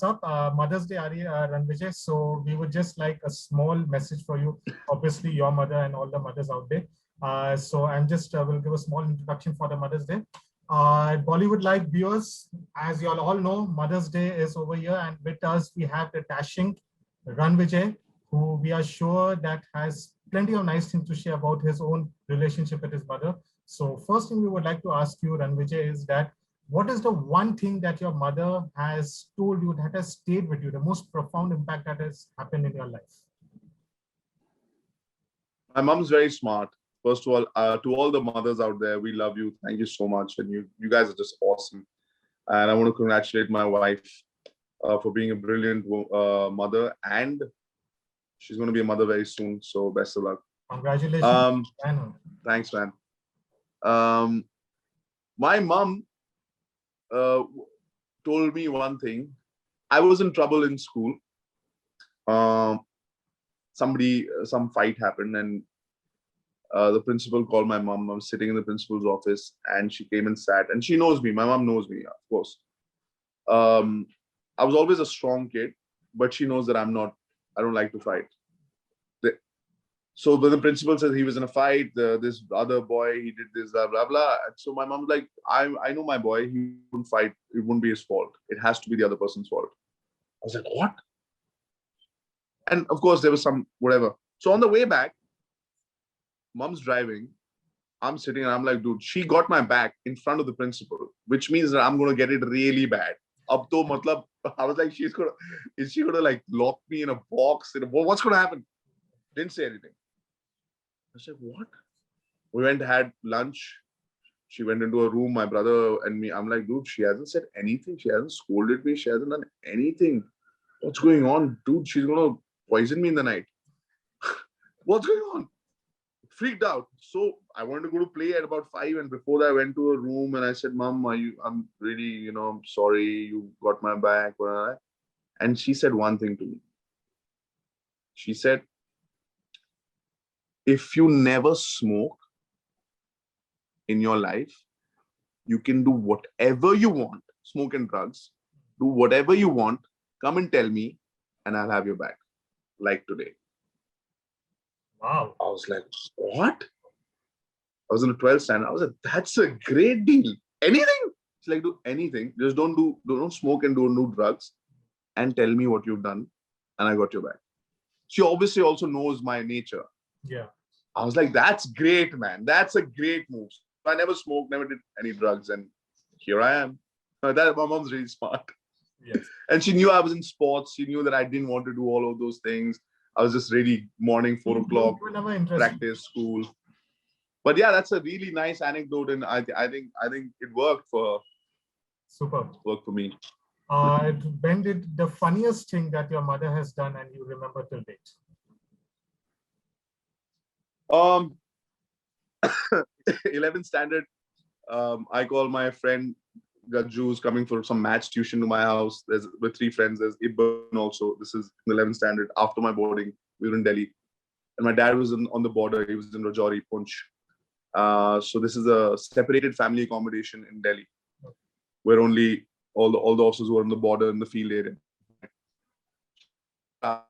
up. Mother's Day, Ranvijay. So we would just like a small message for you. Obviously, your mother and all the mothers out there. So I'm just will give a small introduction for the Mother's Day. Bollywood like viewers, as you all know, Mother's Day is over here, and with us we have the dashing Ranvijay, who we are sure that has plenty of nice things to share about his own relationship with his mother. So first thing we would like to ask you, Ranvijay, is that what is the one thing that your mother has told you that has stayed with you, the most profound impact that has happened in your life? My mom's very smart. First of all, to all the mothers out there, we love you. Thank you so much. And you guys are just awesome. And I want to congratulate my wife for being a brilliant mother. And she's going to be a mother very soon. So best of luck. Congratulations. Thanks, man. My mom told me one thing. I was in trouble in school. Some fight happened, and the principal called my mom. I was sitting in the principal's office, and she came and sat. And she knows me. My mom knows me, of course. I was always a strong kid, but she knows that I don't like to fight. So when the principal says he was in a fight, this other boy, he did this, blah, blah, blah. So my mom's like, I know my boy, he wouldn't fight. It wouldn't be his fault. It has to be the other person's fault. I was like, what? And of course, there was some whatever. So on the way back, mom's driving. I'm sitting and I'm like, dude, she got my back in front of the principal, which means that I'm going to get it really bad. Up to matlab, I was like, is she going to like lock me in a box? What's going to happen? Didn't say anything. I said, what? We went, had lunch. She went into a room, my brother and me. I'm like, dude, she hasn't said anything. She hasn't scolded me. She hasn't done anything. What's going on? Dude, she's going to poison me in the night. What's going on? Freaked out. So I wanted to go to play at about 5. And before that, I went to a room and I said, Mom, I'm really, I'm sorry. You got my back. And she said one thing to me. She said, if you never smoke in your life, you can do whatever you want. Smoke and drugs. Do whatever you want. Come and tell me and I'll have your back. Like today. Wow. I was like, what? I was in a 12th standard. I was like, that's a great deal. Anything? It's like, do anything. Just don't smoke and don't do drugs. And tell me what you've done. And I got your back. She obviously also knows my nature. Yeah. I was like, that's great, man. That's a great move. I never smoked, never did any drugs. And here I am. My mom's really smart. Yes. And she knew I was in sports. She knew that I didn't want to do all of those things. I was just ready morning, 4 o'clock, practice, school. But yeah, that's a really nice anecdote. And I think it worked for me. When did the funniest thing that your mother has done and you remember till date? 11th standard, I call my friend Gajju, who's coming for some maths tuition to my house. With 3 friends. There's Ibn also. This is in 11th standard. After my boarding, we were in Delhi. And my dad was on the border. He was in Rajouri, Punch. So this is a separated family accommodation in Delhi, where only all the officers who are on the border in the field area.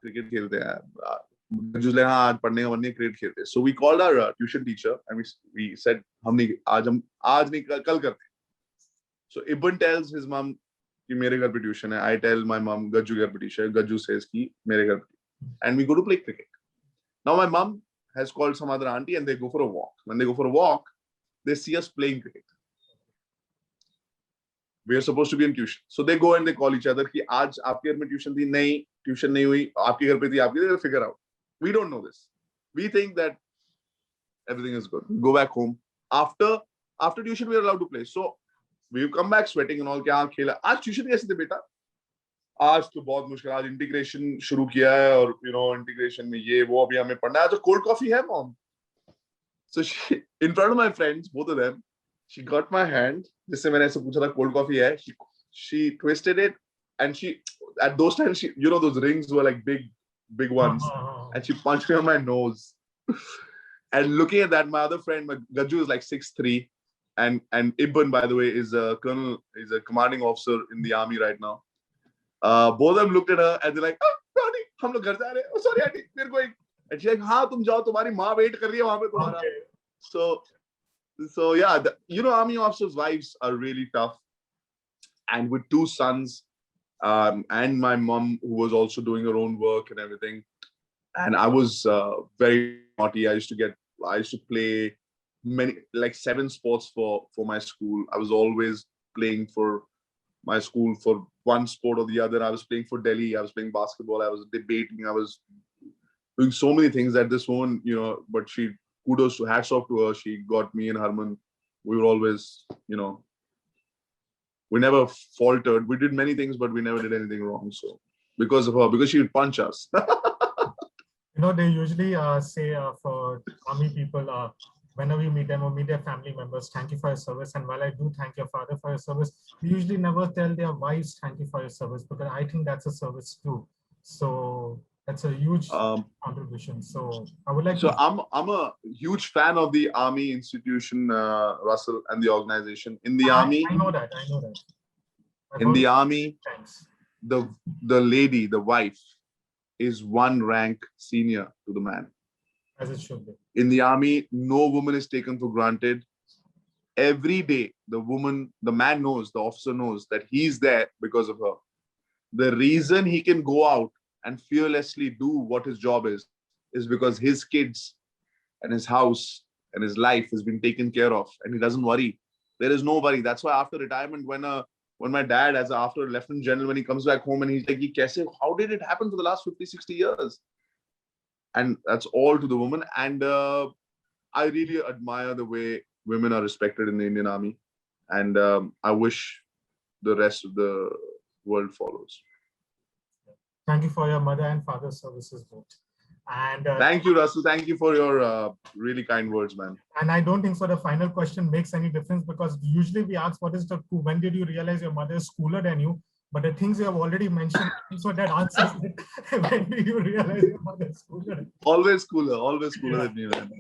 Cricket खेलते हैं. So we called our tuition teacher and we said, So Ibn tells his mom, ki mere ghar pe tuition hai. I tell my mom, Gajju ghar pe tuition. Gajju says, ki mere ghar pe. And we go to play cricket. Now my mom has called some other auntie and they go for a walk. When they go for a walk, they see us playing cricket. We are supposed to be in tuition. So they go and they call each other, ki aaj aapke ghar mein tuition thi? Nahi, tuition nahi hui. Aapke ghar pe thi, aapke ghar, figure out. We don't know this. We think that everything is good. Go back home. After tuition, we are allowed to play. So we come back sweating and all. Kya khela? Aaj tuition kaise the beta? Aaj to bahut mushkil. Aaj integration shuru kiya hai, aur integration mein ye wo abhi hame padna hai. Aaj cold coffee hai, mom. So she, in front of my friends, both of them, she got my hand. Jisse maine aise pucha tha cold coffee hai. She twisted it, and she at those times she, those rings were like big ones, and she punched me on my nose. And looking at that, my other friend, Gajju, is like 6'3", and Ibn, by the way, is a colonel, is a commanding officer in the army right now. Both of them looked at her and they're like, oh, Ronnie, हम लोग घर जा रहे हैं. Oh, sorry, auntie, we're going. And she's like, हाँ, तुम जाओ, तुम्हारी माँ wait कर रही है वहाँ पे तुम्हारा. Okay. So yeah, army officers' wives are really tough. And with 2 sons, and my mom, who was also doing her own work and everything. And I was very naughty. I used to play like 7 sports for my school. I was always playing for my school for one sport or the other. I was playing for Delhi. I was playing basketball. I was debating. I was doing so many things that this woman, but hats off to her. She got me and Harman. We were always, we never faltered. We did many things, but we never did anything wrong. So because of her, because she would punch us. They usually say for army people, whenever you meet them or meet their family members, thank you for your service. And while I do thank your father for your service, they usually never tell their wives thank you for your service, because I think that's a service too. So that's a huge contribution. So I would like so to. I'm a huge fan of the army institution, Russell, and the organization. In the army, I know that. In the army, thanks. the lady, the wife, is 1 rank senior to the man. As it should be. In the army, no woman is taken for granted. Every day, the man knows, the officer knows that he's there because of her. The reason he can go out and fearlessly do what his job is because his kids and his house and his life has been taken care of, and he doesn't worry. There is no worry. That's why after retirement, when my dad, after a lieutenant general, when he comes back home and he's like, how did it happen for the last 50, 60 years? And that's all to the woman. And I really admire the way women are respected in the Indian Army. And I wish the rest of the world follows. Thank you for your mother and father services both. And thank you, Russell. Thank you for your really kind words, man. And I don't think so the final question makes any difference, because usually we ask when did you realize your mother is cooler than you? But the things you have already mentioned, so that answers it. When did you realize your mother is cooler? Always cooler than me, man.